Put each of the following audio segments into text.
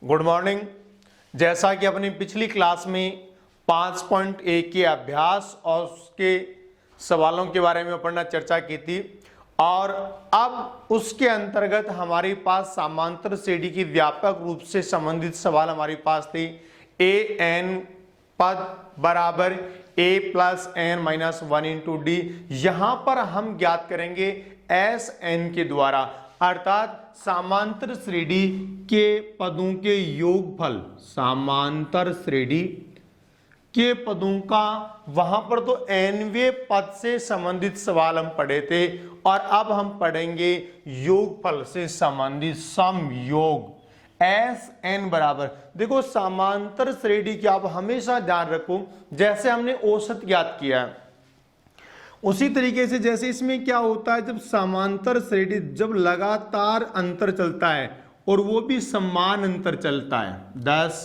Good morning. जैसा कि अपनी पिछली क्लास में 5.1 के अभ्यास और उसके सवालों के बारे में अपन ने चर्चा की थी और अब उसके अंतर्गत हमारे पास समांतर श्रेणी की व्यापक रूप से संबंधित सवाल हमारे पास थे। ए एन पद बराबर a plus n minus 1 into d. यहां पर हम ज्ञात करेंगे एस एन के द्वारा, अर्थात समांतर श्रेणी के पदों के योगफल, समांतर श्रेणी के पदों का। वहां पर तो nवें पद से संबंधित सवाल हम पढ़े थे और अब हम पढ़ेंगे योगफल से संबंधित सम योग। एस एन बराबर, देखो समांतर श्रेणी की आप हमेशा ध्यान रखो, जैसे हमने औसत ज्ञात किया है उसी तरीके से जैसे इसमें क्या होता है, जब समांतर श्रेणी जब लगातार अंतर चलता है और वो भी समान अंतर चलता है 10,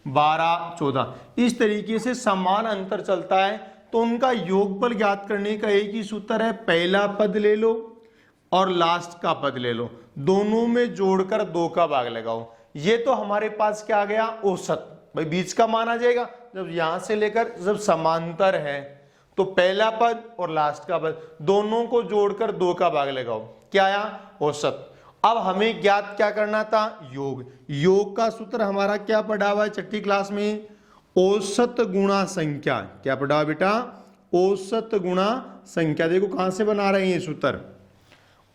12, 14 इस तरीके से समान अंतर चलता है तो उनका योगफल ज्ञात करने का एक ही सूत्र है, पहला पद ले लो और लास्ट का पद ले लो, दोनों में जोड़कर 2 का भाग लगाओ। ये तो हमारे पास क्या आ गया, औसत। भाई बीच का मान आ जाएगा, जब यहां से लेकर जब समांतर है तो पहला पद और लास्ट का पद दोनों को जोड़कर 2 का भाग लगाओ, क्या आया, औसत। अब हमें ज्ञात क्या करना था, योग। योग का सूत्र हमारा क्या पढ़ा हुआ है छठी क्लास में, औसत गुणा संख्या। क्या पढ़ा हुआ बेटा, औसत गुणा संख्या। देखो कहां से बना रहे हैं ये सूत्र,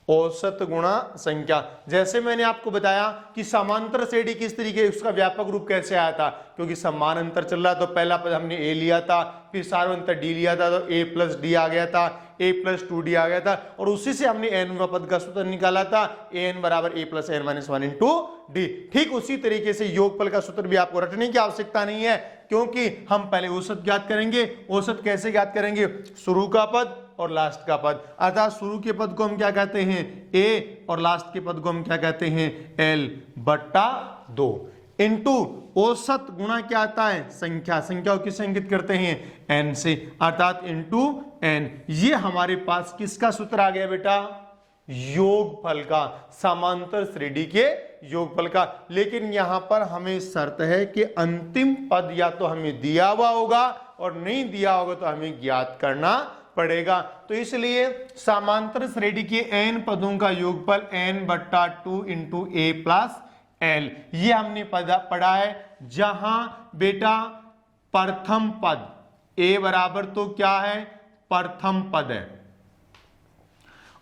औसत गुणा संख्या। जैसे मैंने आपको बताया कि समांतर श्रेणी किस तरीके, उसका व्यापक रूप कैसे आया था, क्योंकि समान अंतर चल रहा तो पहला पद हमने ए लिया था, फिर सार्वंतर डी लिया था तो ए प्लस डी आ गया था, ए प्लस 2d आ गया था और उसी से हमने एन पद का सूत्र निकाला था, ए एन बराबर a plus n minus 1 into d. ठीक उसी तरीके से योगफल का सूत्र भी आपको रटने की आवश्यकता नहीं है, क्योंकि हम पहले औसत ज्ञात करेंगे। औसत कैसे ज्ञात करेंगे, शुरू का पद और लास्ट का पद, अर्थात शुरू के पद को हम क्या कहते हैं, ए, और लास्ट के पद को हम क्या कहते हैं, एल बट्टा 2 इंटू औसत गुणा क्या आता है, संख्या। संख्या को किससे अंकित करते हैं, एन से, अर्थात इंटू एन। ये हमारे पास किसका सूत्र आ गया बेटा, योगफल का, समांतर श्रेणी के योगफल का। लेकिन यहां पर हमें शर्त है कि अंतिम पद या तो हमें दिया हुआ होगा और नहीं दिया होगा तो हमें ज्ञात करना पड़ेगा। तो इसलिए समांतर श्रेणी के n पदों का योगफल n बट्टा 2 इंटू ए प्लस एल, ये हमने पढ़ा है। जहां बेटा प्रथम पद a बराबर तो क्या है, प्रथम पद है,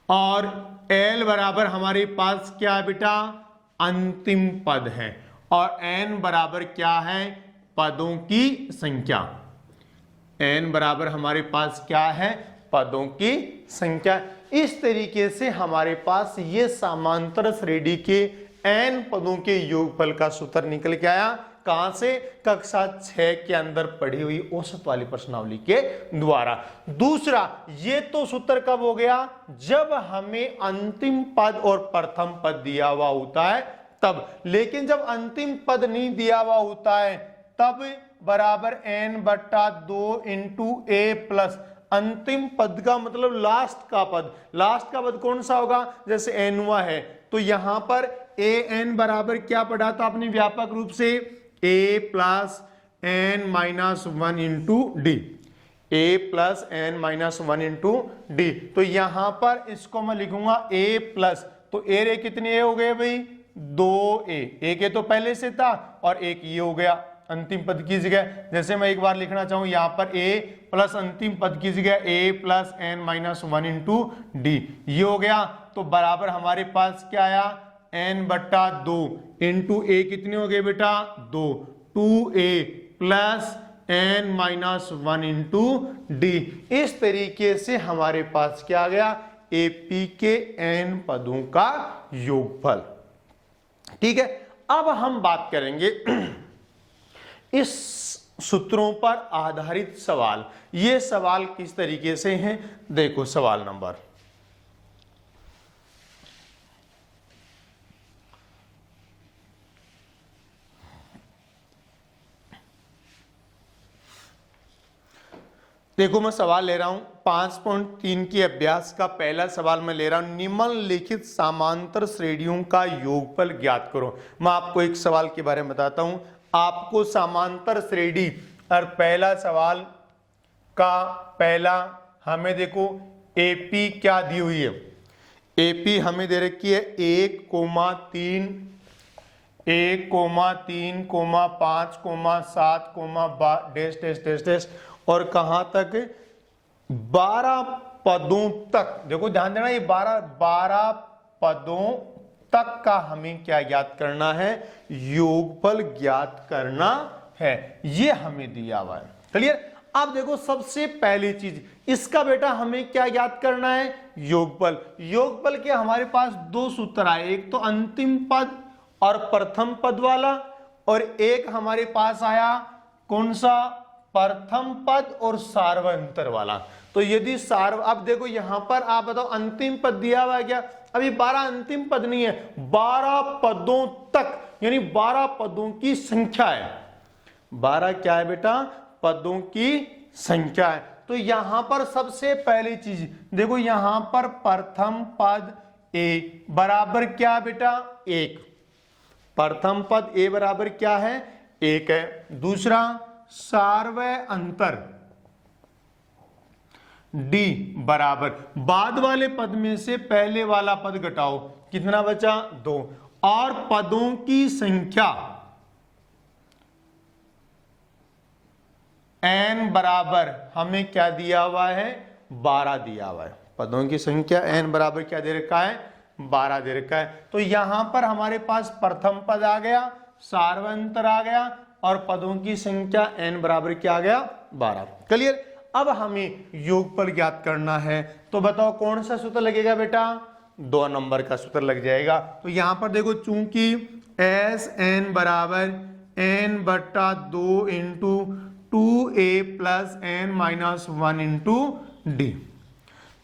और l बराबर हमारे पास क्या है बेटा, अंतिम पद है, और n बराबर क्या है, पदों की संख्या। n बराबर हमारे पास क्या है, पदों की संख्या। इस तरीके से हमारे पास ये समांतर श्रेणी के n पदों के योगफल का सूत्र निकल के आया। कहां से, कक्षा 6 के अंदर पढ़ी हुई औसत वाली प्रश्नावली के द्वारा। दूसरा, ये तो सूत्र कब हो गया, जब हमें अंतिम पद और प्रथम पद दिया हुआ होता है तब। लेकिन जब अंतिम पद नहीं दिया हुआ होता है तब बराबर n बट्टा 2 इंटू ए प्लस अंतिम पद का मतलब लास्ट का पद। लास्ट का पद कौन सा होगा, जैसे एनवा है तो यहां पर ए एन बराबर क्या पढ़ा था आपने व्यापक रूप से, a plus n minus 1 into d, a plus n minus 1 into d. तो यहां पर इसको मैं लिखूंगा ए प्लस, तो ए रे कितने ए हो गए भाई, 2 ए, एक ए तो पहले से था और एक ये हो गया अंतिम पद की जगह। जैसे मैं एक बार लिखना चाहूं यहां पर a प्लस अंतिम पद की जगह a plus n minus 1 into d, ये हो गया। तो बराबर हमारे पास क्या आया, n बट्टा 2 इंटू ए कितने हो गए बेटा, 2, 2a plus n minus 1 into d. इस तरीके से हमारे पास क्या आ गया, एपी के n पदों का योगफल। ठीक है, अब हम बात करेंगे इस सूत्रों पर आधारित सवाल। ये सवाल किस तरीके से हैं, देखो सवाल नंबर, देखो मैं सवाल ले रहा हूं, 5.3 की अभ्यास का पहला सवाल मैं ले रहा हूं, निम्नलिखित समांतर श्रेणियों का योगफल ज्ञात करो। मैं आपको एक सवाल के बारे में बताता हूं। आपको समांतर श्रेणी और पहला सवाल का पहला हमें देखो एपी क्या दी हुई है। एपी हमें दे रखी है 1,3, 1,3, 5, 7, और कहां तक 12 पदों तक। देखो ध्यान देना, ये 12 पदों तक का हमें क्या ज्ञात करना है, योगफल ज्ञात करना है। ये हमें दिया हुआ है। क्लियर। अब देखो सबसे पहली चीज इसका बेटा हमें क्या ज्ञात करना है, योगफल। योगफल के हमारे पास दो सूत्र आए, एक तो अंतिम पद और प्रथम पद वाला, और एक हमारे पास आया कौन सा, प्रथम पद और सार्वंतर वाला। तो यदि अब देखो यहां पर आप बताओ अंतिम पद दिया हुआ है क्या, अभी 12 अंतिम पद नहीं है, 12 पदों तक, यानी 12 पदों की संख्या है। 12 क्या है बेटा, पदों की संख्या है। तो यहां पर सबसे पहली चीज देखो, यहां पर प्रथम पद ए बराबर क्या बेटा, 1। प्रथम पद ए बराबर क्या है, 1 है। दूसरा सार्वय अंतर डी बराबर, बाद वाले पद में से पहले वाला पद घटाओ, कितना बचा, 2। और पदों की संख्या n बराबर हमें क्या दिया हुआ है, 12 दिया हुआ है। पदों की संख्या n बराबर क्या दे रखा है, 12 दे रखा है। तो यहां पर हमारे पास प्रथम पद आ गया, सार्वंतर आ गया, और पदों की संख्या n बराबर क्या आ गया, 12। क्लियर। अब हमें योगफल ज्ञात करना है, तो बताओ कौन सा सूत्र लगेगा बेटा, 2 नंबर का सूत्र लग जाएगा। तो यहां पर देखो, चूंकि एस एन बराबर n/2 into 2a plus n-1 into d.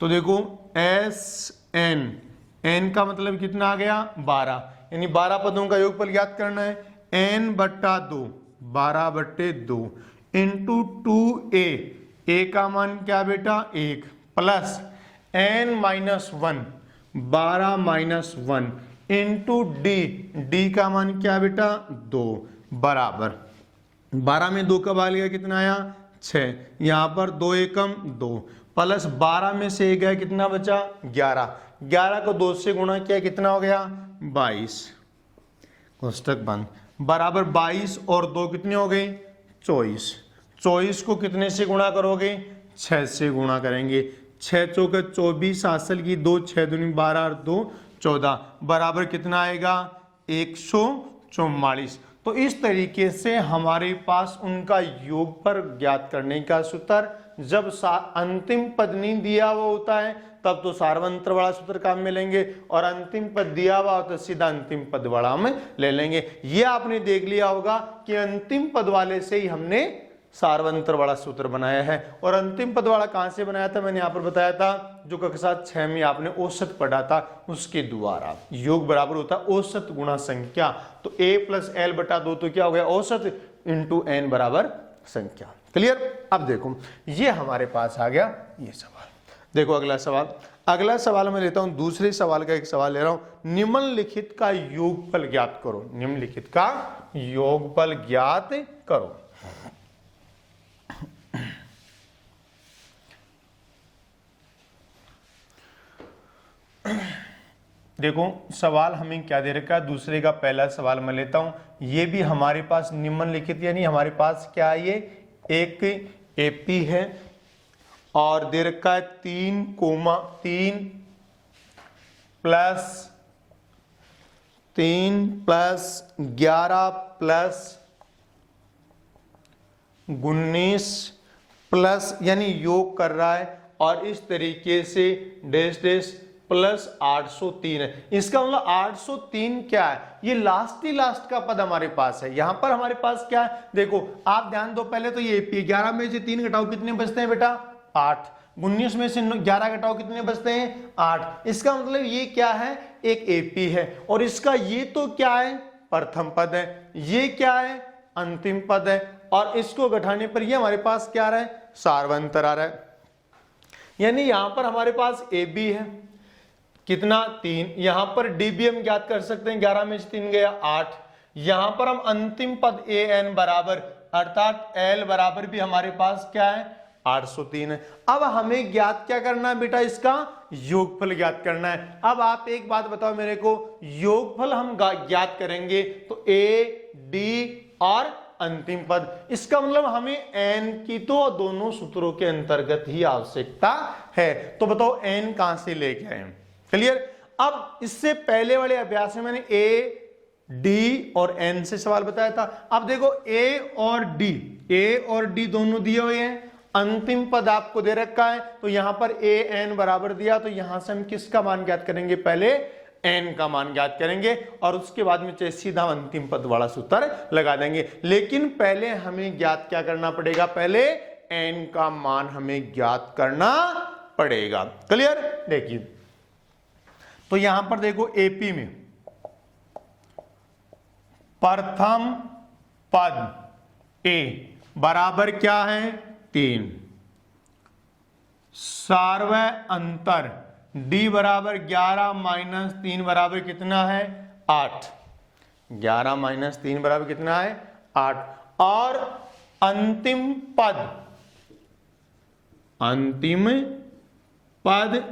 तो देखो एस एन का मतलब कितना आ गया, 12, यानी 12 पदों का योगफल ज्ञात करना है। n/2 12/2 इंटू 2a, a का मान क्या बेटा, 1, प्लस n-1 12-1 इंटू डी का मान क्या बेटा, 2 बराबर 12 में 2 कब आ गया, कितना आया, 6। यहां पर 2 एकम 2, प्लस 12 में से 1 गया, कितना बचा, 11। 11 को 2 से गुणा किया, कितना हो गया, 22, कोष्टक बंद, बराबर 22 और 2 कितने हो गए, 24। 24 को कितने से गुणा करोगे, 6 से गुणा करेंगे। 6 चौके 24, हासिल की 2, 6 दूनी 12 और 2 14, बराबर कितना आएगा, 144। तो इस तरीके से हमारे पास उनका योगफल ज्ञात करने का सूत्र, जब अंतिम पद नहीं दिया हुआ होता है तब तो सार्वंतर वाला सूत्र काम में लेंगे, और अंतिम पद दिया हुआ हो तो सीधा अंतिम पद वाला में ले लेंगे। ये आपने देख लिया होगा कि अंतिम पद वाले से ही हमने सार्वंतर वाला सूत्र बनाया है। और अंतिम पद वाला कहां से बनाया था, मैंने यहां पर बताया था, जो कक्षा 6 में आपने औसत पढ़ा था, उसके द्वारा। योग बराबर होता है औसत गुणा संख्या। तो a + l/2 तो क्या हो गया, औसत इंटू n बराबर संख्या। क्लियर। अब देखो ये हमारे पास आ गया ये सवाल। देखो अगला सवाल, अगला सवाल मैं लेता हूं, दूसरे सवाल का एक सवाल ले रहा हूं, निम्नलिखित का योगफल ज्ञात करो। निम्नलिखित का योगफल ज्ञात करो। देखो सवाल हमें क्या दे रखा है, दूसरे का पहला सवाल मैं लेता हूं। ये भी हमारे पास निम्नलिखित, यानी हमारे पास क्या है, ये एक एपी है और दे रखा है 3 प्लस 11 प्लस 19 प्लस, यानी योग कर रहा है, और इस तरीके से डैश प्लस 803 है। इसका मतलब 803 क्या है, ये लास्ट का पद हमारे पास है। यहां पर हमारे पास क्या है, देखो आप ध्यान दो, पहले तो ये 11 में से 3 घटाओ, कितने बचते हैं बेटा, 8। 19 में से 11 घटाओ, कितने बचते हैं, 8। इसका मतलब ये क्या है, एक एपी है, और इसका ये तो क्या है, प्रथम पद है, ये क्या है, अंतिम पद है, और इसको घटाने पर ये हमारे पास क्या आ रहा है, सार्वंतर आ रहा है। यानी यहां पर हमारे पास ए बी है कितना 3, यहां पर डी बी हम ज्ञात कर सकते हैं, 11 में से 3 गया 8। यहां पर हम अंतिम पद ए एन बराबर अर्थात एल बराबर भी हमारे पास क्या है 803 है। अब हमें ज्ञात क्या करना है बेटा, इसका योगफल ज्ञात करना है। अब आप एक बात बताओ मेरे को, योगफल हम ज्ञात करेंगे तो ए डी और अंतिम पद, इसका मतलब हमें एन की तो दोनों सूत्रों के अंतर्गत ही आवश्यकता है। तो बताओ एन कहां से लेके आए, क्लियर। अब इससे पहले वाले अभ्यास में मैंने ए डी और एन से सवाल बताया था। अब देखो ए और डी दोनों दिए हुए हैं, अंतिम पद आपको दे रखा है, तो यहां पर ए एन बराबर दिया, तो यहां से हम किसका मान ज्ञात करेंगे, पहले एन का मान ज्ञात करेंगे और उसके बाद में सीधा अंतिम पद वाला सूत्र लगा देंगे। लेकिन पहले हमें ज्ञात क्या करना पड़ेगा, पहले एन का मान हमें ज्ञात करना पड़ेगा, क्लियर। देखिए तो यहां पर देखो एपी में प्रथम पद ए बराबर क्या है 3, सार्वय अंतर डी बराबर 11 माइनस 3 बराबर कितना है 8, 11 माइनस 3 बराबर कितना है 8, और अंतिम पद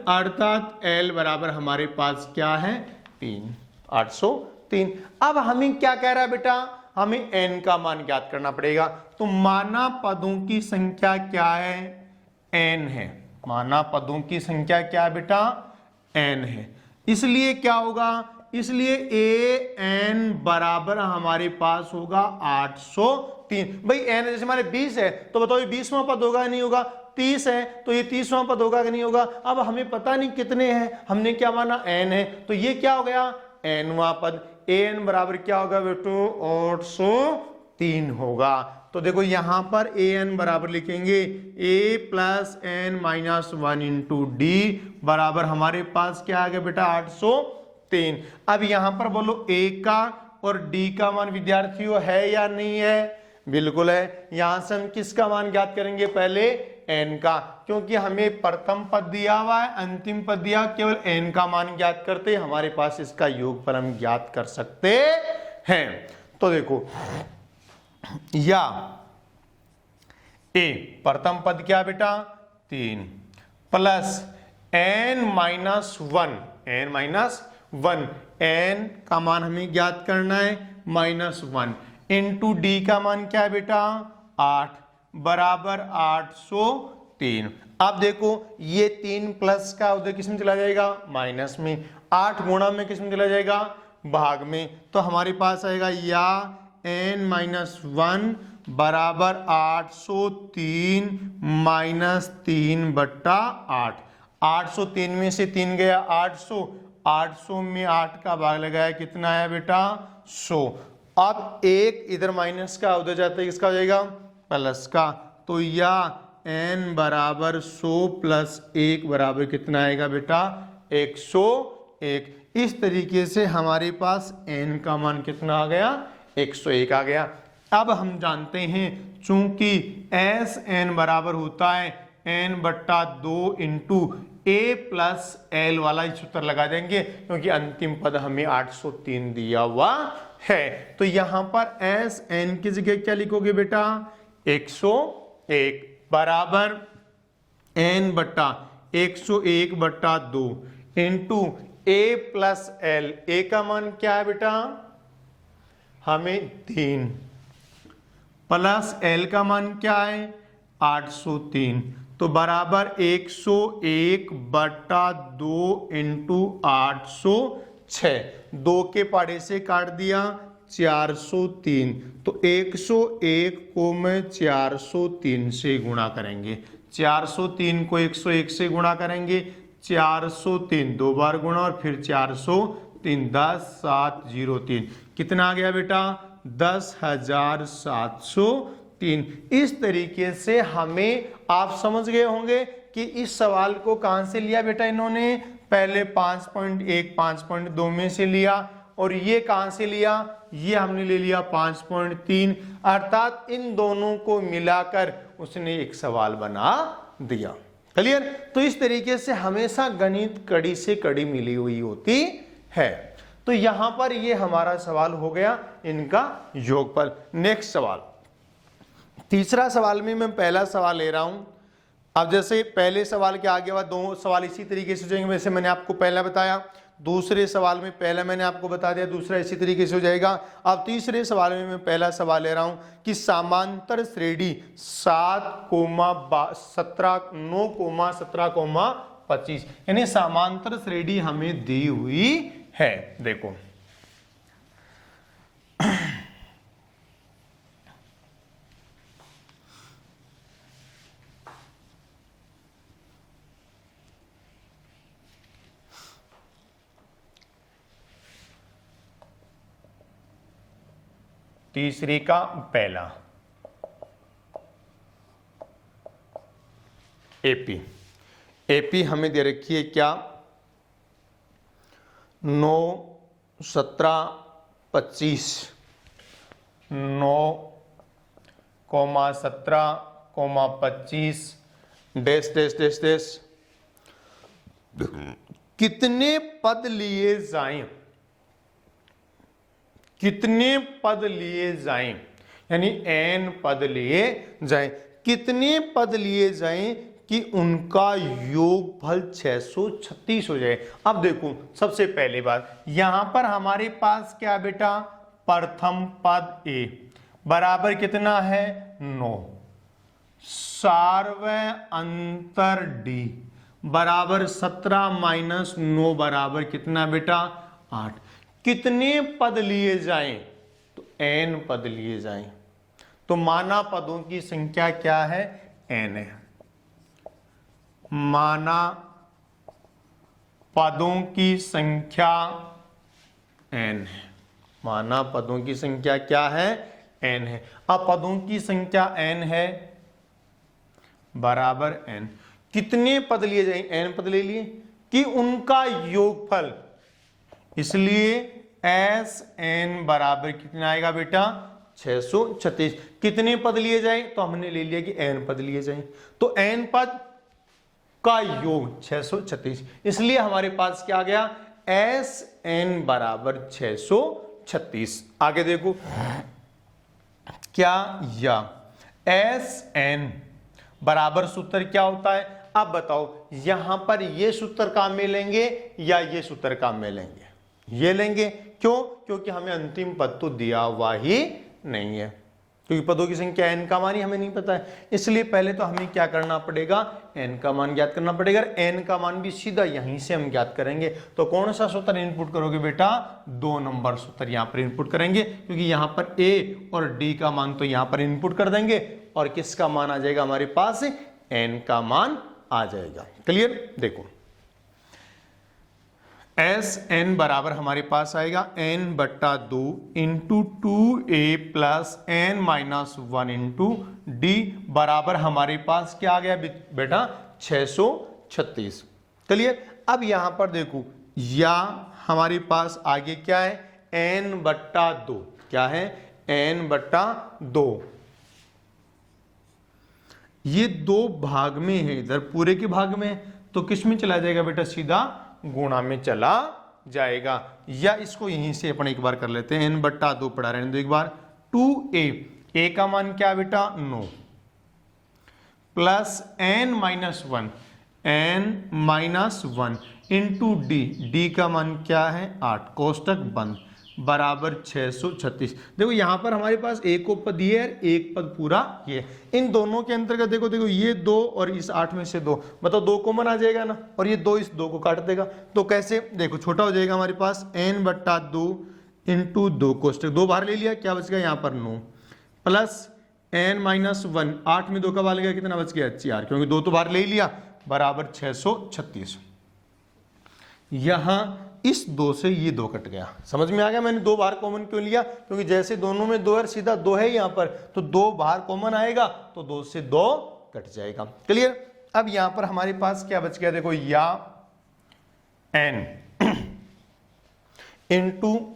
अर्थात एल बराबर हमारे पास क्या है 3, 803। अब हमें क्या कह रहा है बेटा, हमें एन का मान ज्ञात करना पड़ेगा। तो माना पदों की संख्या क्या है, एन है। माना पदों की संख्या क्या है बेटा, एन है। इसलिए क्या होगा, इसलिए ए एन बराबर हमारे पास होगा 803। भाई एन जैसे हमारे 20 है तो बताओ ये 20वां पद होगा या नहीं होगा, 30 है तो ये 30वां पद होगा कि नहीं होगा। अब हमें पता नहीं कितने हैं, हमने क्या माना एन है, तो ये क्या हो गया एनवां पद। एन बराबर क्या होगा बेटो 803 होगा। तो देखो यहां पर ए एन बराबर लिखेंगे a plus n minus 1 into d बराबर हमारे पास क्या आ गया बेटा 803। अब यहां पर बोलो ए का और डी का मान विद्यार्थियों है या नहीं है, बिल्कुल है। यहां से हम किसका मान ज्ञात करेंगे, पहले एन का, क्योंकि हमें प्रथम पद दिया हुआ है, अंतिम पद दिया, केवल एन का मान ज्ञात करते हमारे पास इसका योगफल हम ज्ञात कर सकते हैं। तो देखो या ए प्रथम पद क्या बेटा 3 प्लस एन माइनस 1, एन का मान हमें ज्ञात करना है -1 इंटू डी का मान क्या है बेटा 8 बराबर 803। अब देखो ये 3 प्लस का उधर किस में चला जाएगा माइनस में, 8 गुणा में किस में चला जाएगा भाग में, तो हमारे पास आएगा या n-1 बराबर 803 माइनस 3/8। 803 में से 3 गया 800 में 8 का भाग लगाया कितना है बेटा 100। अब एक इधर माइनस का उधर जाता है, किसका हो जाएगा प्लस का, तो या n बराबर 100 प्लस 1 बराबर कितना आएगा बेटा 101। इस तरीके से हमारे पास n का मान कितना आ गया 101 आ गया। अब हम जानते हैं चूंकि एस एन बराबर होता है n/2 इंटू ए प्लस एल वाला ही सूत्र लगा देंगे, क्योंकि अंतिम पद हमें 803 दिया हुआ है। तो यहां पर एस एन की जगह क्या लिखोगे बेटा 101 बराबर n/101/2 इंटू ए प्लस एल। ए का मान क्या है बेटा हमें 3 प्लस एल का मान क्या है 803, तो बराबर 101/2 इंटू 806। 2 के पाड़े से काट दिया 403, तो 101 को मैं 403 से गुणा करेंगे, 403 को 101 से गुणा करेंगे, 403 2 बार गुणा और फिर 403 10703 कितना आ गया बेटा 10,703। इस तरीके से हमें आप समझ गए होंगे कि इस सवाल को कहां से लिया बेटा इन्होंने, पहले 5.1 5.2 में से लिया, और ये कहां से लिया, ये हमने ले लिया 5.3, अर्थात इन दोनों को मिलाकर उसने एक सवाल बना दिया। क्लियर। तो इस तरीके से हमेशा गणित कड़ी से कड़ी मिली हुई होती है। तो यहां पर ये हमारा सवाल हो गया इनका योगफल। नेक्स्ट सवाल, तीसरा सवाल में मैं पहला सवाल ले रहा हूं। अब जैसे पहले सवाल के आगे बाद दो सवाल इसी तरीके से हो जाएंगे, वैसे मैंने आपको पहला बताया। दूसरे सवाल में पहला मैंने आपको बता दिया, दूसरा इसी तरीके से हो जाएगा। अब तीसरे सवाल में मैं पहला सवाल ले रहा हूं कि समांतर श्रेणी 9,17,25 यानी समांतर श्रेणी हमें दी हुई है। देखो तीसरी का पहला एपी हमें दे रखी है क्या, 9,17,25 9,17,25 डैश डैश डैश डैश कितने पद लिए जाएं, कितने पद लिए जाएं, यानी n पद लिए जाएं, कितने पद लिए जाएं कि उनका योगफल 636 हो जाए। अब देखो सबसे पहली बात, यहां पर हमारे पास क्या बेटा, प्रथम पद a बराबर कितना है 9, सार्वय अंतर d बराबर 17 माइनस 9 बराबर कितना बेटा 8। कितने पद लिए जाएं, तो n पद लिए जाएं। तो माना पदों की संख्या क्या है, n है। माना पदों की संख्या n है। माना पदों की संख्या क्या है, n है। अब पदों की संख्या n है बराबर n, कितने पद लिए जाएं, n पद ले लिए कि उनका योगफल, इसलिए Sn बराबर कितना आएगा बेटा 636। कितने पद लिए जाएं, तो हमने ले लिया कि n पद लिए जाएं, तो n पद का योग 636, इसलिए हमारे पास क्या आ गया Sn बराबर 636। आगे देखो क्या, या Sn बराबर सूत्र क्या होता है। अब बताओ यहां पर ये सूत्र काम में लेंगे या ये सूत्र काम में लेंगे, ये लेंगे। क्यों, क्योंकि हमें अंतिम पद तो दिया हुआ ही नहीं है, क्योंकि पदों की संख्या n का मान ही हमें नहीं पता है। इसलिए पहले तो हमें क्या करना पड़ेगा, n का मान ज्ञात करना पड़ेगा। n का मान भी सीधा यहीं से हम ज्ञात करेंगे। तो कौन सा सूत्र इनपुट करोगे बेटा, 2 नंबर सूत्र यहां पर इनपुट करेंगे, क्योंकि यहां पर a और d का मान तो यहां पर इनपुट कर देंगे और किसका मान आ जाएगा हमारे पास, n का मान आ जाएगा। क्लियर। देखो Sn बराबर हमारे पास आएगा n बट्टा 2 into 2a plus n minus 1 into d बराबर हमारे पास क्या आ गया बेटा 636। क्लियर। अब यहां पर देखो, या हमारे पास आगे क्या है n बट्टा 2, क्या है n बट्टा 2, ये 2 भाग में है, इधर पूरे के भाग में है, तो किस में चला जाएगा बेटा, सीधा गुणा में चला जाएगा। या इसको यहीं से अपन एक बार कर लेते हैं, n बट्टा 2 पढ़ा रहने दो एक बार, 2a का मान क्या बेटा 9 plus n minus 1 into D का मान क्या है 8, कोष्टक बंद बराबर 636। देखो यहां पर हमारे पास एक पद ये है, एक पद पूरा ये। इन दोनों के अंतर्गत देखो देखो ये 2 और इस 8 में से 2, मतलब 2 कॉमन आ जाएगा ना, और ये 2 इस 2 को काट देगा। तो कैसे, देखो छोटा हो जाएगा हमारे पास n बट्टा 2 इंटू 2 कोष्टक 2 बाहर ले लिया, क्या बच गया यहाँ पर 9 प्लस n माइनस 1, 8 में 2 का बाहर गया कितना बच गया 4, क्योंकि 2 तो बाहर ले ही लिया, बराबर 636। यहां इस 2 से ये 2 कट गया। समझ में आ गया मैंने 2 बाहर कॉमन क्यों लिया, क्योंकि जैसे दोनों में 2 है, सीधा 2 है यहां पर, तो 2 बाहर कॉमन आएगा तो 2 से 2 कट जाएगा। क्लियर। अब यहां पर हमारे पास क्या बच गया, देखो या n इंटू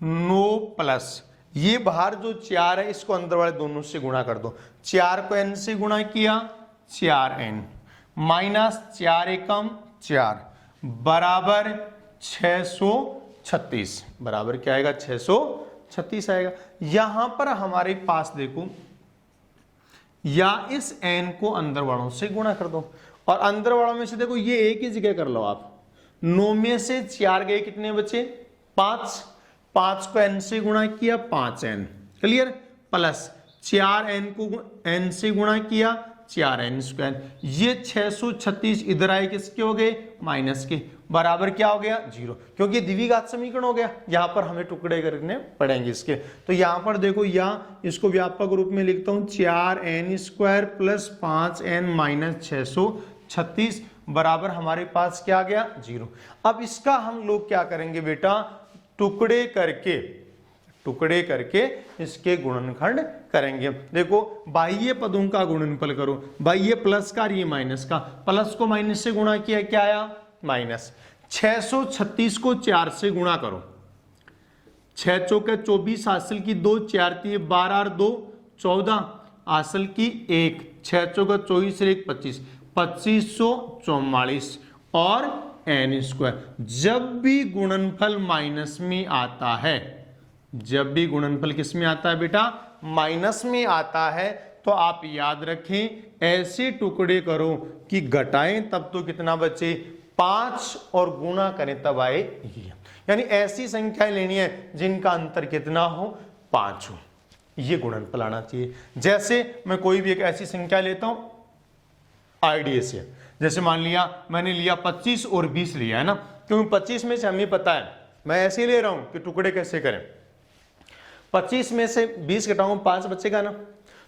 9 प्लस ये बाहर जो 4 है इसको अंदर वाले दोनों से गुणा कर दो, 4 को n से गुणा किया 4n माइनस 4 एकम 4 बराबर 636, बराबर क्या आएगा 636 आएगा। यहां पर हमारे पास देखो, या इस n को अंदर वालों से गुणा कर दो, और अंदर वालों में से देखो ये एक ही जगह कर लो आप। 9 में से 4 गए, कितने बचे 5, 5 को n से गुणा किया 5n, क्लियर, प्लस 4n को n से गुणा किया 4n स्क्वायर, ये 636 इधर आए किसके हो गए माइनस के, बराबर क्या हो गया 0, क्योंकि ये द्विघात समीकरण हो गया। यहां पर हमें टुकड़े करने पड़ेंगे इसके, तो यहां पर देखो, या इसको व्यापक रूप में लिखता हूं 4n square plus 5n minus 636 बराबर हमारे पास क्या आ गया 0। अब इसका हम लोग क्या करेंगे बेटा, टुकड़े करके इसके गुणनखंड करेंगे। देखो बाह्य पदों का गुणनफल करो, बाह्य प्लस का और ये माइनस का, प्लस को माइनस से गुणा किया क्या आया माइनस। 636 को 4 से गुणा करो, 6 चौके 24, हासिल की 2, 4 3 12 और 2 14, हासिल की 1, 6 चौके 24 1 25, 2544 और n स्क्वायर। जब भी गुणनफल माइनस में आता है, जब भी गुणनफल किस में आता है बेटा माइनस में आता है, तो आप याद रखें ऐसे टुकड़े करो कि घटाएं तब तो कितना बचे 5 और गुणा करें तब आए ये, यानी ऐसी संख्याएं लेनी है जिनका अंतर कितना हो 5 हो, ये गुणनफल आना चाहिए। जैसे मैं कोई भी एक ऐसी संख्या लेता हूं आईडीए से, जैसे मान लिया मैंने लिया 25 और 20 लिया है ना, क्योंकि 25 में से हमें पता है, मैं ऐसे ही ले रहा हूं कि टुकड़े कैसे करें, 25 में से 20 घटाऊंगा 5 बचेगा ना,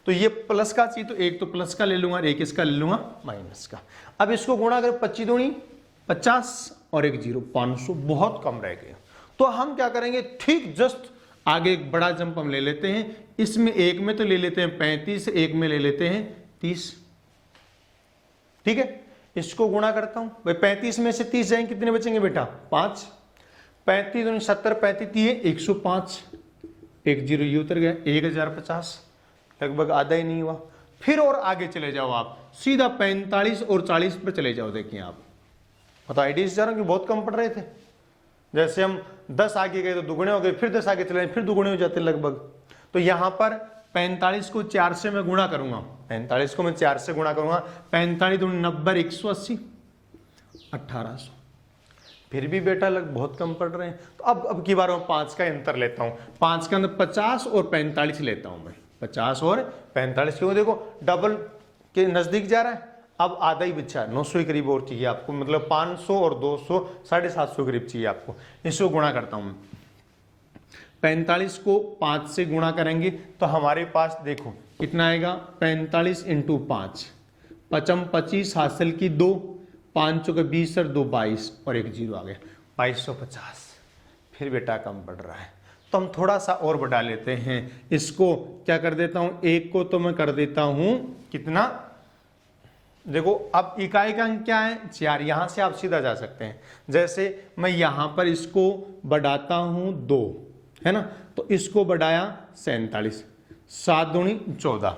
तो ये प्लस का चाहिए तो एक तो प्लस का ले लूंगा, एक इसका ले लूंगा माइनस का। अब इसको गुणा करें 25 दूनी 50 और 1 0, 500, बहुत कम रह गया। तो हम क्या करेंगे, ठीक जस्ट आगे एक बड़ा जंप हम ले लेते हैं, इसमें एक में तो ले लेते हैं 35, एक में ले लेते हैं 30, ठीक है। इसको गुणा करता हूं भाई, 35 में से 30 जाएंगे कितने बचेंगे बेटा 5, 35 दूनी 70, 35 105, 1 0 ये उतर गया 1050, लगभग आधा ही नहीं हुआ। फिर और आगे चले जाओ आप, सीधा 45 और 40 पर चले जाओ, देखिए आप मतलब आइडिया से जा रहा हूं कि बहुत कम पड़ रहे थे। जैसे हम 10 आगे गए तो दुगुने हो गए, फिर 10 आगे चले फिर दुगुने हो जाते लगभग। तो यहां पर 45 को 4 से मैं गुणा करूंगा, 45 को मैं 4 से गुणा करूंगा, 45 दूनी 90, 180, 1800, फिर भी बेटा लग बहुत कम पड़ रहे हैं। तो अब की बार मैं 5 का अंतर लेता हूं, 5 के अंदर 50 और 45 लेता हूं मैं, 50 और 45, क्यों देखो डबल के नजदीक जा रहा है। अब आधा ही बचा, 900 के करीब और चाहिए आपको, मतलब 500 और 200 750 करीब चाहिए आपको। इसको गुणा करता हूं, 45 को 5 से गुणा करेंगे तो हमारे पास देखो कितना आएगा 45 इंटू 5, 55 25, हासिल की 2, 5 के 20 और 2 22 और 1 0 आ गया 2250। फिर बेटा कम पड़ रहा है, तो हम थोड़ा सा और बढ़ा लेते हैं। इसको क्या कर देता हूं, एक को तो मैं कर देता हूं कितना, देखो अब इकाई का अंक क्या है 4, यहां से आप सीधा जा सकते हैं। जैसे मैं यहां पर इसको बढ़ाता हूं 2, है ना, तो इसको बढ़ाया 47, 7 दूनी 14,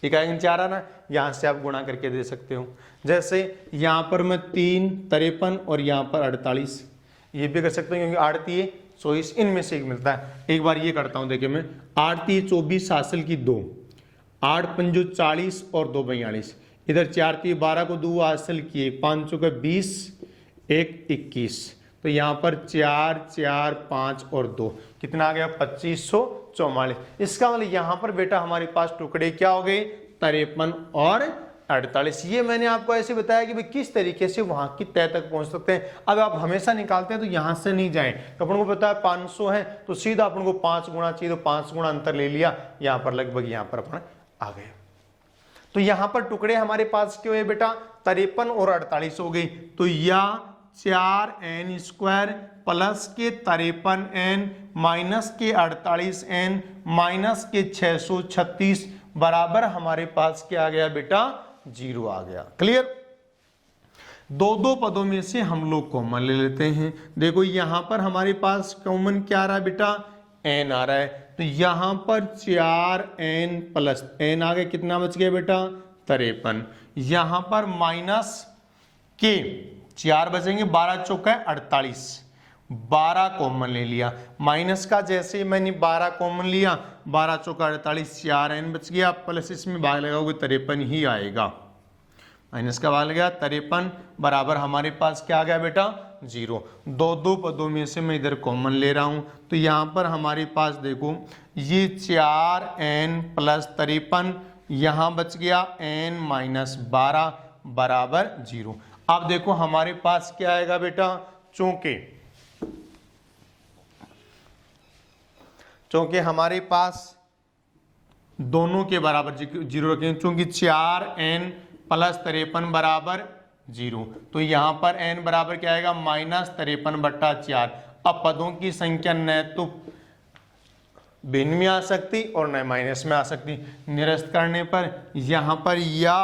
इकाई अंक 4 आना, यहां से आप गुणा करके दे सकते हो। जैसे यहां पर मैं 3 53 और यहां पर 48, ये भी कर सकते हो क्योंकि 8 3 24, इनमें से एक मिलता है। एक बार ये करता हूं, देखिए मैं 8 3 24, हासिल की 2, 8 5 40 और 2 42, इधर 4 3 12 को 2 हासिल किए, 5 का 20, 1 21, तो यहाँ पर 4 4 5 और 2 कितना आ गया 2544। इसका मतलब यहाँ पर बेटा हमारे पास टुकड़े क्या हो गए 53 और 48। ये मैंने आपको ऐसे बताया कि भाई किस तरीके से वहां की तय तक पहुंच सकते हैं। अब आप हमेशा निकालते हैं तो यहां से नहीं जाएं, तो अपन को पता है 500 है तो सीधा अपन को 5 गुणा चाहिए, तो 5 गुणा अंतर ले लिया, यहाँ पर लगभग यहाँ पर अपन आ गए। तो यहां पर टुकड़े हमारे पास क्यों है बेटा 53 और 48 हो गई, तो या 4n स्क्वायर प्लस के 53n माइनस के 48n माइनस के 636 बराबर हमारे पास क्या आ गया बेटा 0 आ गया। क्लियर। दो पदों में से हम लोग कॉमन ले लेते हैं। देखो यहां पर हमारे पास कॉमन क्या आ रहा है बेटा n आ रहा है, तो यहां पर 4n प्लस n आ गया, कितना बच गया बेटा 53। यहां पर माइनस के 4 बचेंगे, 12 चौका 48, 12 कॉमन ले लिया। माइनस का जैसे ही मैंने 12 कॉमन लिया, 12 चौका 48, 4n बच गया, प्लस इसमें भाग लगाओगे 53 ही आएगा। माइनस का भाग लगा 53 बराबर हमारे पास क्या आ गया बेटा 0। दो पदों में से मैं इधर कॉमन ले रहा हूं, तो यहां पर हमारे पास देखो ये 4n प्लस 53 यहां बच गया n माइनस 12 बराबर 0। अब देखो हमारे पास क्या आएगा बेटा, चूंकि हमारे पास दोनों के बराबर 0 रखेंगे, चूंकि 4n प्लस 53 बराबर 0, तो यहां पर n बराबर क्या आएगा माइनस 53/4। अब पदों की संख्या न तो भिन्न में आ सकती और न माइनस में आ सकती। निरस्त करने पर यहां पर या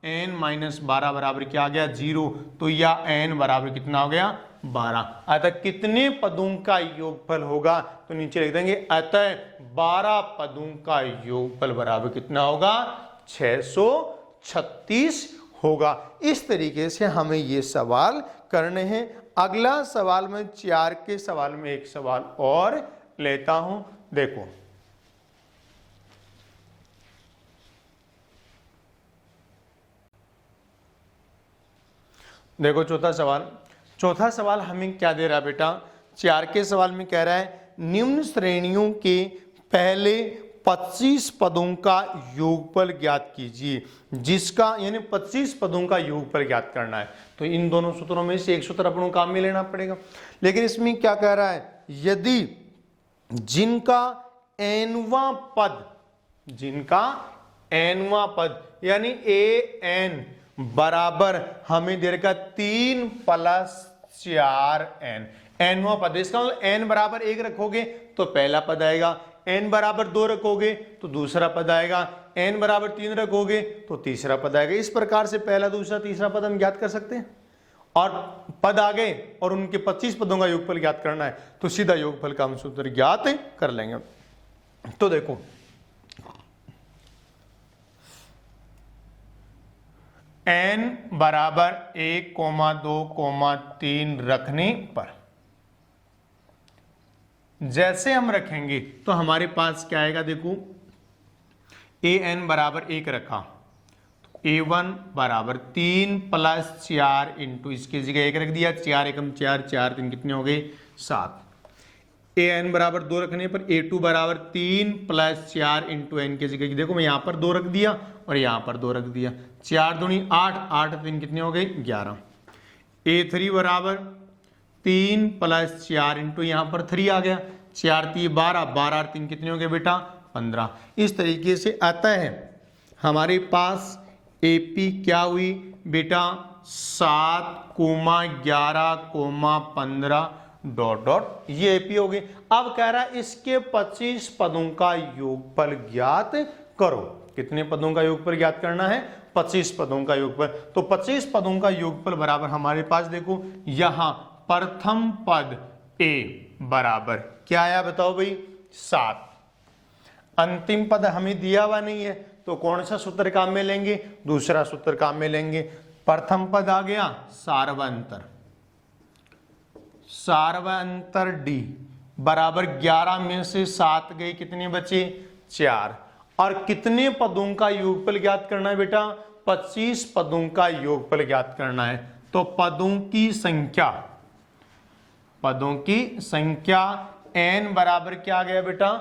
n माइनस 12 बराबर क्या आ गया 0, तो या n बराबर कितना हो गया 12। अतः कितने पदों का योगफल होगा, तो नीचे लिख देंगे अतः 12 पदों का योगफल बराबर कितना होगा 636 होगा। इस तरीके से हमें ये सवाल करने हैं। अगला सवाल में 4 के सवाल में एक सवाल और लेता हूं, देखो चौथा सवाल हमें क्या दे रहा है बेटा, 4 के सवाल में कह रहा है निम्न श्रेणियों के पहले 25 पदों का योगफल ज्ञात कीजिए, जिसका यानी 25 पदों का योगफल ज्ञात करना है। तो इन दोनों सूत्रों में से एक सूत्र अपन को काम में लेना पड़ेगा, लेकिन इसमें क्या कह रहा है, यदि जिनका एनवां पद यानी an बराबर हमें दे रखा 3 + 4n, एनवां पद, इसका मतलब n बराबर 1 रखोगे तो पहला पद आएगा, n बराबर 2 रखोगे तो दूसरा पद आएगा, n बराबर 3 रखोगे तो तीसरा पद आएगा। इस प्रकार से पहला दूसरा तीसरा पद हम ज्ञात कर सकते हैं। और पद आ गए और उनके 25 पदों का योगफल ज्ञात करना है, तो सीधा योगफल का हम सूत्र ज्ञात कर लेंगे। तो देखो n बराबर 1, 2, 3 रखने पर जैसे हम रखेंगे तो हमारे पास क्या आएगा, देखो an बराबर 1 रखा, तो a1 बराबर 3 + 4 इंटू इसकी जगह 1 रख दिया, 4 एकम 4, 4 3 कितने हो गए 7। an बराबर 2 रखने पर a2 बराबर 3 + 4 इंटू n की जगह देखो मैं यहाँ पर 2 रख दिया और यहाँ पर 2 रख दिया, 4 दूनी 8, 8 3 कितने हो गए 11। a3 बराबर 3 + 4 इंटू यहाँ पर 3 आ गया, 4 3 12, 12 3 कितने हो गए बेटा 15। इस तरीके से आता है हमारे पास AP क्या हुई बेटा 7, 11, 15 ... ये AP हो गई। अब कह रहा है इसके 25 पदों का योगफल ज्ञात करो। कितने पदों का योगफल ज्ञात करना है 25 पदों का योगफल। तो 25 पदों का योगफल बराबर हमारे पास देखो यहां प्रथम पद A बराबर क्या आया बताओ भाई 7। अंतिम पद हमें दिया हुआ नहीं है, तो कौन सा सूत्र काम में लेंगे, दूसरा सूत्र काम में लेंगे। प्रथम पद आ गया सार्वअंतर D बराबर 11 में से 7 गए, कितने बचे 4। और कितने पदों का योगफल ज्ञात करना है बेटा 25 पदों का योगफल ज्ञात करना है। तो पदों की संख्या n बराबर क्या आ गया बेटा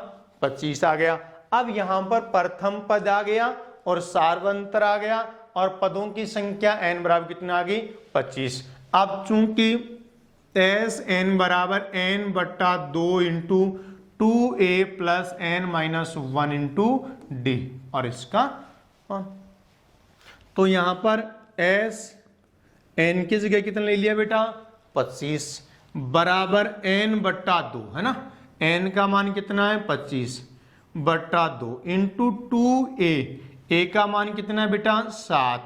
25 आ गया। अब यहां पर प्रथम पद आ गया और सार्वअंतर आ गया और पदों की संख्या n बराबर कितना आ गई 25। अब चूंकि n बराबर n/2 into 2a + n-1 into d और इसका तो यहां पर n की जगह कितना ले लिया बेटा 25 बराबर n/2 है ना, n का मान कितना है 25/2 इंटू 2a का मान कितना है बेटा 7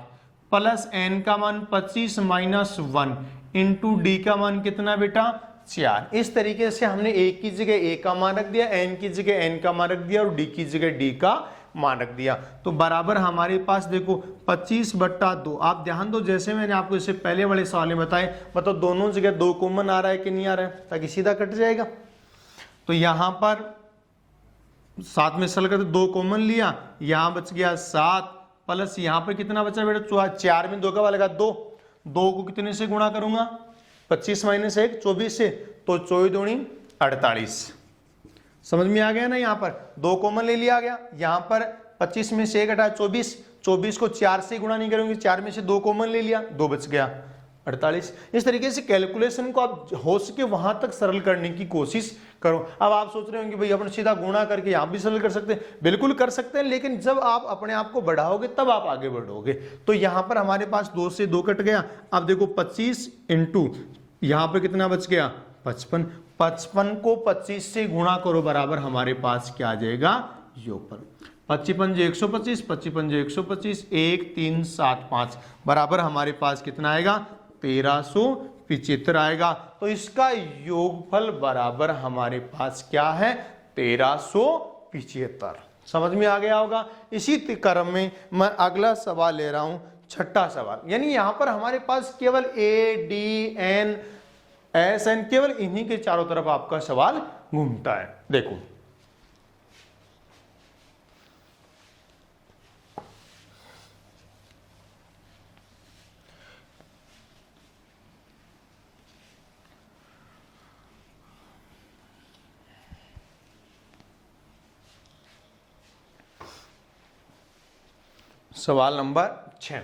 प्लस n का मान 25 - 1 इंटू d का मान कितना बेटा 4। इस तरीके से हमने a की जगह a का मान रख दिया, n की जगह n का मान रख दिया और d की जगह d का मान रख दिया। तो बराबर हमारे पास देखो 25/2। आप ध्यान दो, जैसे मैंने आपको इससे पहले वाले सवाल में बताए, मतलब दोनों जगह 2 कॉमन आ रहा है कि नहीं आ रहा है, ताकि सीधा कट जाएगा। तो यहां पर 7 में सरल करते 2 कॉमन लिया, यहां बच गया 7 प्लस यहां पर कितना बचा बेटा 4 में 2 का वाला 2 को कितने से गुणा करूंगा 25 - 1 24 से, तो 24 दूनी 48। समझ में आ गया ना, यहां पर 2 कॉमन ले लिया गया, यहां पर 25 में से 1 घटाया 24 को 4 से गुणा नहीं करूंगी, 4 में से 2 कॉमन ले लिया, 2 बच गया 48। इस तरीके से कैलकुलेशन को आप हो सके वहां तक सरल करने की कोशिश करो। अब आप सोच रहे होंगे भाई अपन सीधा गुणा करके यहां भी सरल कर सकते हैं, बिल्कुल कर सकते हैं, लेकिन जब आप अपने आप को बढ़ाओगे तब आप आगे बढ़ोगे। तो यहां पर हमारे पास 2 से 2 कट गया। अब देखो 25 इंटू यहां पर कितना बच गया 55। 55 को 25 से गुणा करो, बराबर हमारे पास क्या आ जाएगा योगफल। 55 जो 125, 55 जो 125, 1 3 7 5 बराबर हमारे पास कितना आएगा 1375 आएगा। तो इसका योगफल बराबर हमारे पास क्या है 1375। समझ में आ गया होगा। इसी क्रम में मैं अगला सवाल ले रहा हूं, छठा सवाल। यानी यहां पर हमारे पास केवल A, D, N, S, N, केवल इन्हीं के चारों तरफ आपका सवाल घूमता है। देखो सवाल नंबर 6,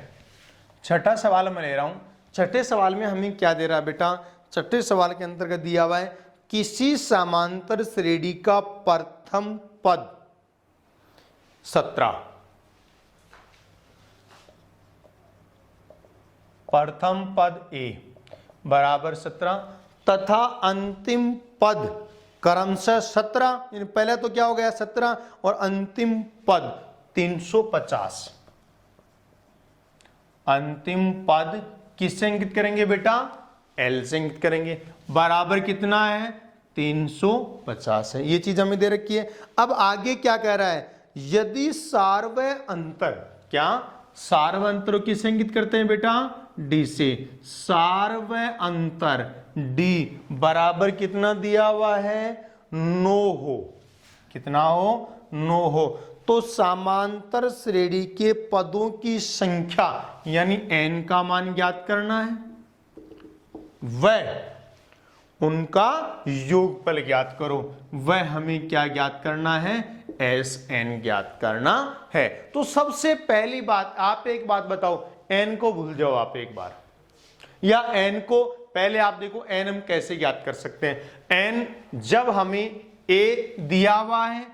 छठा सवाल मैं ले रहा हूं। छठे सवाल में हमें क्या दे रहा है बेटा, छठे सवाल के अंतर्गत दिया हुआ है किसी समांतर श्रेणी का प्रथम पद 17, प्रथम पद A बराबर 17 तथा अंतिम पद क्रमशः 17, पहले तो क्या हो गया 17 और अंतिम पद 350। अंतिम पद किससे इंगित करेंगे बेटा L से इंगित करेंगे, बराबर कितना है 350 है। ये चीज हमें दे रखी है। अब आगे क्या कह रहा है, यदि सार्वय अंतर, क्या सार्वय अंतर किससे इंगित करते हैं बेटा D से, सार्वय अंतर D बराबर कितना दिया हुआ है 9 हो, कितना हो 9 हो, तो समांतर श्रेणी के पदों की संख्या यानी n का मान ज्ञात करना है, वह उनका योगफल ज्ञात करो। वह हमें क्या ज्ञात करना है Sn ज्ञात करना है। तो सबसे पहली बात, आप एक बात बताओ, n को भूल जाओ आप एक बार, या n को पहले आप देखो n हम कैसे ज्ञात कर सकते हैं। n जब हमें a दिया हुआ है,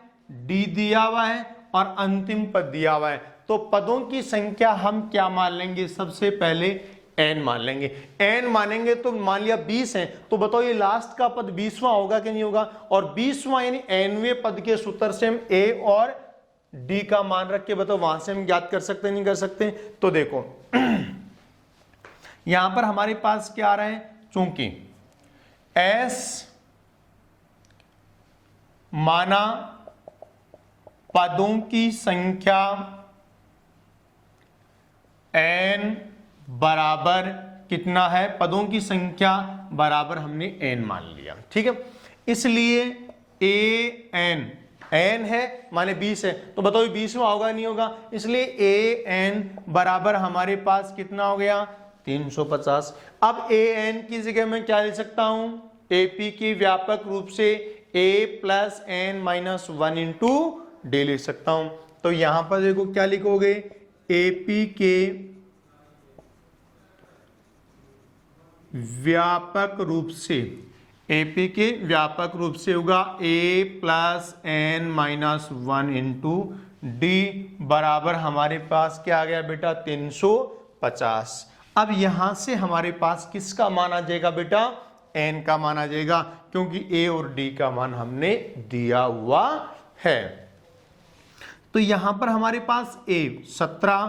d दिया हुआ है और अंतिम पद दिया हुआ है, तो पदों की संख्या हम क्या मान लेंगे, सबसे पहले n मान लेंगे। n मानेंगे तो मान लिया 20 है, तो बताओ ये लास्ट का पद 20वां होगा कि नहीं होगा, और 20वां यानी nवें पद के सूत्र से हम a और d का मान रख के बताओ वहां से हम ज्ञात कर सकते नहीं कर सकते। तो देखो यहां पर हमारे पास क्या आ रहा है, चूंकि s माना पदों की संख्या n बराबर कितना है, पदों की संख्या बराबर हमने n मान लिया, ठीक है। इसलिए an है माने 20 है, तो बताओ 20वां होगा नहीं होगा, इसलिए an बराबर हमारे पास कितना हो गया 350। अब an की जगह मैं क्या ले सकता हूं, AP की व्यापक रूप से a plus n minus 1 into d लिख सकता हूं। तो यहां पर देखो क्या लिखोगे, AP के व्यापक रूप से, AP के व्यापक रूप से होगा a plus n minus 1 into d बराबर हमारे पास क्या आ गया बेटा 350। अब यहां से हमारे पास किसका मान आ जाएगा बेटा, n का मान आ जाएगा, क्योंकि a और d का मान हमने दिया हुआ है। तो यहां पर हमारे पास a 17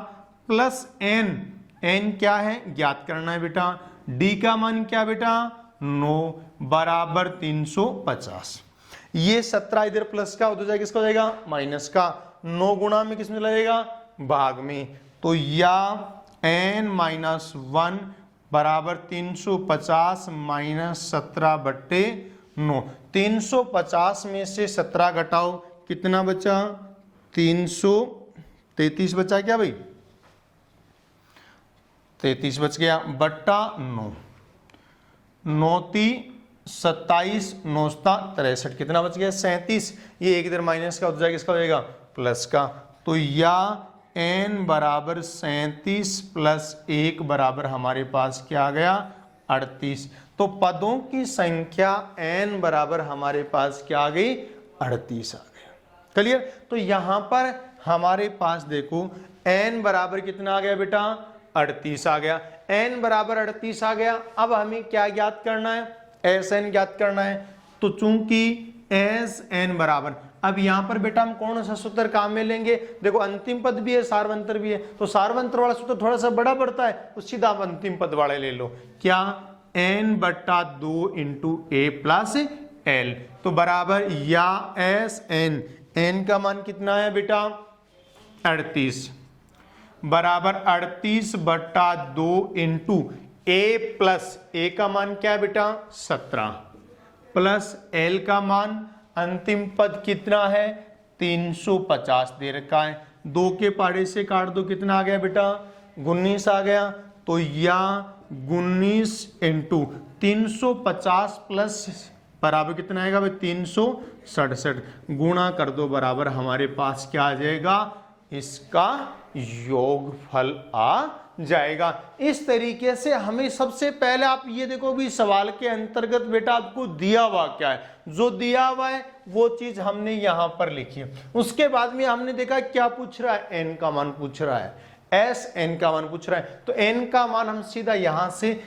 प्लस n क्या है ज्ञात करना है बेटा, d का मान क्या बेटा 9 बराबर 350। ये 17 इधर प्लस का हो जाएगा, किसका हो जाएगा माइनस का, 9 गुणा में किसमें लगेगा, भाग में। तो या n-1 बराबर 350 माइनस 17/9। 350 में से 17 घटाओ, कितना बचा, 333 बचा क्या भाई, 33 बच गया, बट्टा 9, 9 27, 9 63, कितना बच गया, 37। ये एक इधर माइनस का हो जाएगा, इसका हो जाएगा प्लस का। तो या n बराबर 37 प्लस 1 बराबर हमारे पास क्या आ गया, 38। तो पदों की संख्या n बराबर हमारे पास क्या आ गई, 38 आ गया। क्लियर। तो यहां पर हमारे पास देखो n बराबर कितना आ गया बेटा, 38 आ गया। n बराबर 38 आ गया। अब हमें क्या ज्ञात करना है, एस एन ज्ञात करना है। तो चूंकि एस एन बराबर, अब यहां पर बेटा हम कौन सा सूत्र काम में लेंगे, देखो अंतिम पद भी है सार्वंतर भी है, तो सार्वंतर वाला सूत्र थोड़ा सा बड़ा पड़ता है, तो सीधा आप अंतिम पद वाले ले लो। क्या, n/2 इंटू ए प्लस एल, तो बराबर या एस एन, एन का मान कितना है बेटा, 38 बराबर 38/2 इंटू ए प्लस, ए का मान क्या है बेटा, 17 प्लस एल का मान अंतिम पद कितना है, 350 दे रखा है। 2 के पाड़े से काट दो, कितना आ गया बेटा, 19 आ गया। तो या 19 इंटू 350 प्लस बराबर कितना आएगा भाई, 367 गुणा कर दो, बराबर हमारे पास क्या आ जाएगा, इसका योगफल आ जाएगा। इस तरीके से हमें सबसे पहले आप ये देखो भी सवाल के अंतर्गत बेटा आपको दिया हुआ क्या है, जो दिया हुआ है वो चीज हमने यहां पर लिखी है। उसके बाद में हमने देखा क्या पूछ रहा है, n का मान पूछ रहा है, एस n का मान पूछ रहा है। तो n का मान हम सीधा यहां से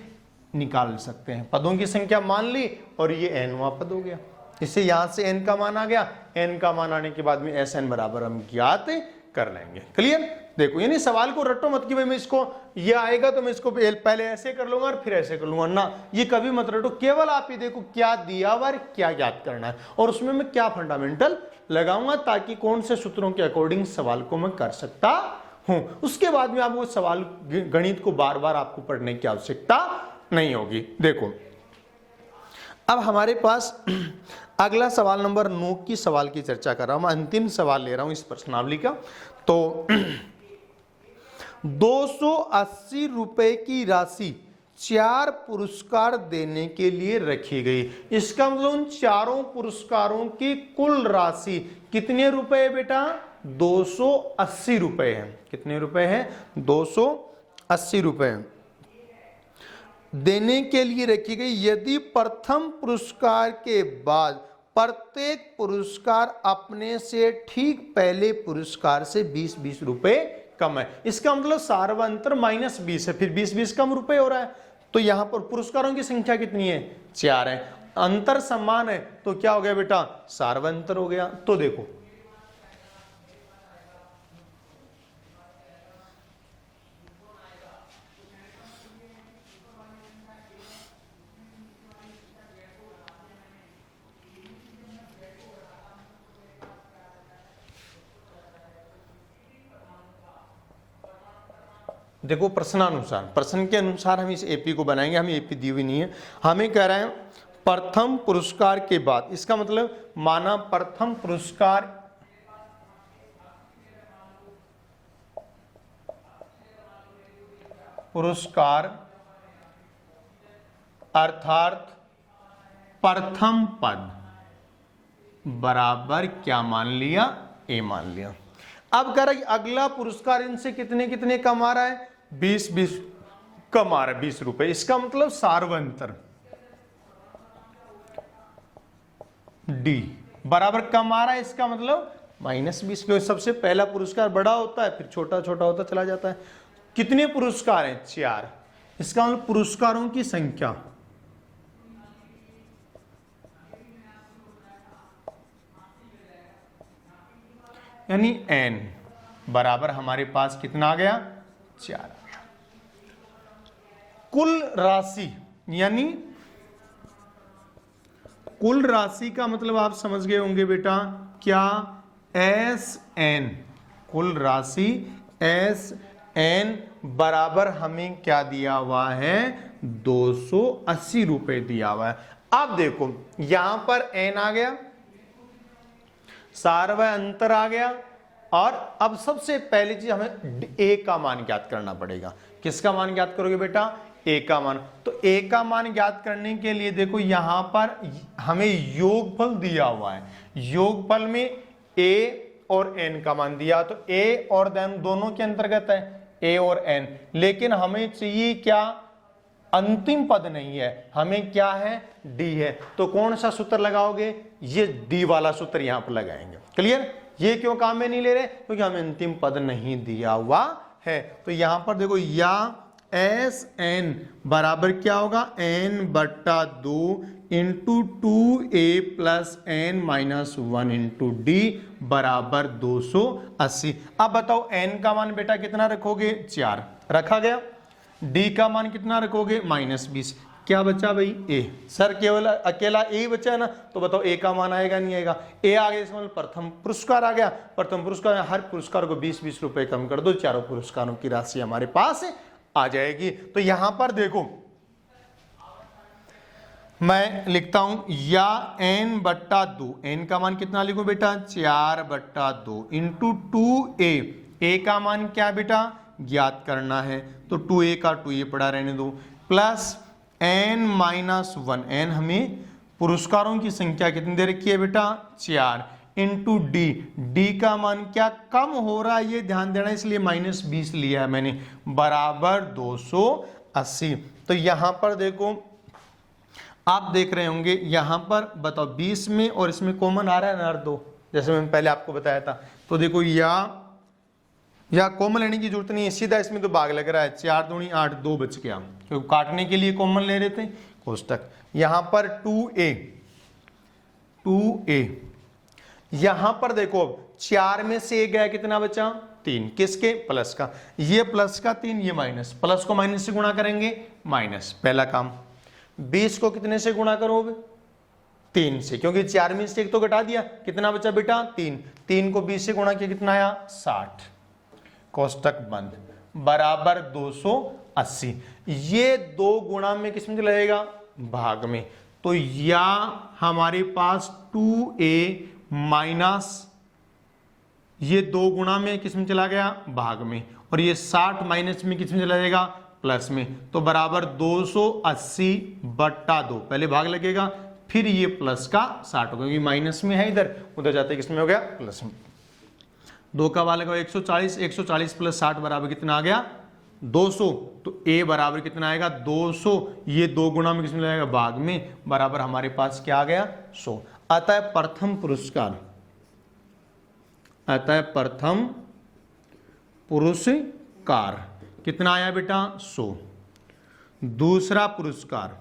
निकाल सकते हैं, पदों की संख्या मान ली और ये nवां पद हो गया। इससे यहां से n का मान आ गया, n का मान आने के बाद में एस एन बराबर हम ज्ञात कर लेंगे। क्लियर। देखो यानी सवाल को रटो मत कि भाई मैं इसको ये आएगा तो मैं इसको पहले ऐसे कर लूंगा और फिर ऐसे कर लूंगा ना, ये कभी मत रटो। केवल आप ये देखो क्या दिया हुआ है, क्या ज्ञात करना है और उसमें मैं क्या फंडामेंटल लगाऊंगा, ताकि कौन से सूत्रों के अकॉर्डिंग सवाल को मैं कर सकता हूं। उसके बाद में आपको सवाल गणित को बार बार आपको पढ़ने की आवश्यकता नहीं होगी। देखो अब हमारे पास अगला सवाल नंबर 9 की सवाल की चर्चा कर रहा हूं, मैं अंतिम सवाल ले रहा हूं इस प्रश्नावली का। तो 280 रुपए की राशि 4 पुरस्कार देने के लिए रखी गई। इसका मतलब उन चारों पुरस्कारों की कुल राशि कितने रुपए है बेटा, 280 रुपए है। कितने रुपए है, 280 रुपए देने के लिए रखी गई। यदि प्रथम पुरस्कार के बाद प्रत्येक पुरस्कार अपने से ठीक पहले पुरस्कार से 20-20 रुपए कम है, इसका मतलब सार्वंतर -20 है, फिर 20-20 कम रुपए हो रहा है। तो यहां पर पुरस्कारों की संख्या कितनी है, 4 है, अंतर समान है, तो क्या हो गया बेटा, सार्वंतर हो गया। तो देखो देखो प्रश्नानुसार, प्रश्न के अनुसार हम इस एपी को बनाएंगे। हमें एपी दी हुई नहीं है, हमें कह रहे हैं प्रथम पुरस्कार के बाद, इसका मतलब माना प्रथम पुरस्कार अर्थात प्रथम पद बराबर क्या मान लिया, ए मान लिया। अब कह रहा है अगला पुरस्कार इनसे कितने कितने कम आ रहा है, 20-20 कम आ रहा है, 20 रुपए। इसका मतलब सार्वंतर डी बराबर कम आ रहा है, इसका मतलब -20, क्योंकि सबसे पहला पुरस्कार बड़ा होता है, फिर छोटा छोटा होता चला जाता है। कितने पुरस्कार हैं, 4। इसका मतलब पुरस्कारों की संख्या यानी n बराबर हमारे पास कितना आ गया, 4 आ गया। कुल राशि यानी कुल राशि का मतलब आप समझ गए होंगे बेटा, क्या एस एन कुल राशि एस एन बराबर हमें क्या दिया हुआ है, 280 रुपए दिया हुआ है। अब देखो यहां पर एन आ गया, सारवय अंतर आ गया, और अब सबसे पहली चीज हमें ए का मान ज्ञात करना पड़ेगा। किसका मान ज्ञात करोगे बेटा, ए का मान। तो ए का मान ज्ञात करने के लिए देखो यहां पर हमें योगफल दिया हुआ है, योगफल में ए और एन का मान दिया, तो ए और एन दोनों के अंतर्गत है, ए और एन। लेकिन हमें चाहिए क्या, अंतिम पद नहीं है, हमें क्या है, डी है। तो कौन सा सूत्र लगाओगे, ये डी वाला सूत्र यहां पर लगाएंगे। क्लियर, ये क्यों काम में नहीं ले रहे, क्योंकि हमें अंतिम पद नहीं दिया हुआ है। तो यहां पर देखो या एस एन बराबर क्या होगा, एन बट्टा 2 into 2a plus n minus 1 into d बराबर 280। अब बताओ एन का मान बेटा कितना रखोगे, 4 रखा गया। डी का मान कितना रखोगे, -20। क्या बचा भाई, ए। सर केवल अकेला ए बचा है ना, तो बताओ ए का मान आएगा नहीं आएगा, ए आ गया, इसमें प्रथम पुरस्कार आ गया। प्रथम पुरस्कार, हर पुरस्कार को 20-20 रुपए कम कर दो, चारों पुरस्कारों की राशि हमारे पास आ जाएगी। तो यहां पर देखो मैं लिखता हूं या n बट्टा 2, एन का मान कितना लिखूं बेटा, 4 बट्टा 2 इंटू 2a, ए का मान क्या बेटा ज्ञात करना है, तो 2a का 2a पड़ा रहने दो, प्लस n माइनस 1, एन हमें पुरस्कारों की संख्या कितनी दे रखी है बेटा, 4 इंटू डी, डी का मान क्या कम हो रहा है ये ध्यान देना, इसलिए -20 लिया है मैंने, बराबर 280। तो यहां पर देखो आप देख रहे होंगे, यहां पर बताओ 20 में और इसमें कॉमन आ रहा है ना 2, जैसे मैंने पहले आपको बताया था। तो देखो या कॉमन लेने की जरूरत नहीं है, सीधा इसमें तो भाग लग रहा है, 4 दूनी 8, 2 बच गया, तो काटने के लिए कॉमन ले रहे थे कोष्टक। यहां पर 2a, यहां पर देखो 4 में से गया, कितना बचा, 3, किसके, प्लस का, ये प्लस का 3, ये माइनस, प्लस को माइनस से गुणा करेंगे, माइनस, पहला काम। 20 को कितने से गुणा करोगे, 3 से, क्योंकि 4 में से 1 तो घटा दिया, कितना बचा बेटा, 3 को 20 से गुणा किया, कितना आया, 60, कोष्टक बंद, बराबर 280। ये 2 गुणा में किस में चला जाएगा, भाग में। तो या हमारे पास 2a माइनस, ये 2 गुणा में किस में चला गया, भाग में, और ये 60 माइनस में किस में चला जाएगा, प्लस में, तो बराबर 280 बट्टा 2, पहले भाग लगेगा, फिर ये प्लस का 60 होगा, क्योंकि माइनस में है इधर, उधर जाते किसमें हो गया, प्लस में। 2 का भाग लगा 140, 140 प्लस 60 बराबर कितना आ गया, 200। तो a बराबर कितना आएगा, 200, ये 2 गुणा में किसमें लगेगा, भाग में, बराबर हमारे पास क्या आ गया, 100। अतः प्रथम पुरस्कार, अतः प्रथम पुरस्कार कितना आया बेटा, 100। दूसरा पुरस्कार,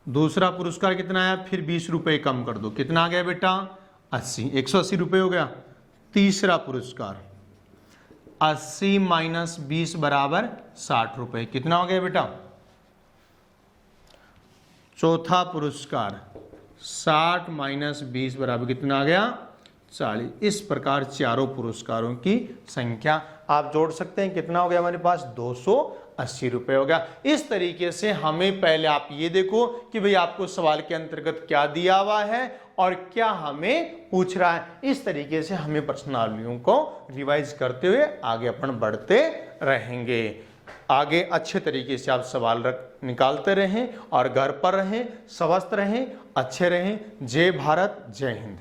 दूसरा पुरस्कार कितना आया, फिर 20 रुपए कम कर दो, कितना आ गया बेटा, 80, 180 रुपए हो गया। तीसरा पुरस्कार 80 माइनस 20 बराबर 60 रुपए, कितना हो गया बेटा। चौथा पुरस्कार 60 माइनस 20 बराबर कितना आ गया, 40। इस प्रकार चारों पुरस्कारों की संख्या आप जोड़ सकते हैं, कितना हो गया हमारे पास, 280 रुपए हो गया। इस तरीके से हमें पहले आप ये देखो कि भाई आपको सवाल के अंतर्गत क्या दिया हुआ है और क्या हमें पूछ रहा है। इस तरीके से हमें प्रश्नावलियों को रिवाइज करते हुए आगे अपन बढ़ते रहेंगे। आगे अच्छे तरीके से आप सवाल निकालते रहें और घर पर रहें, स्वस्थ रहें, अच्छे रहें। जय भारत, जय हिंद।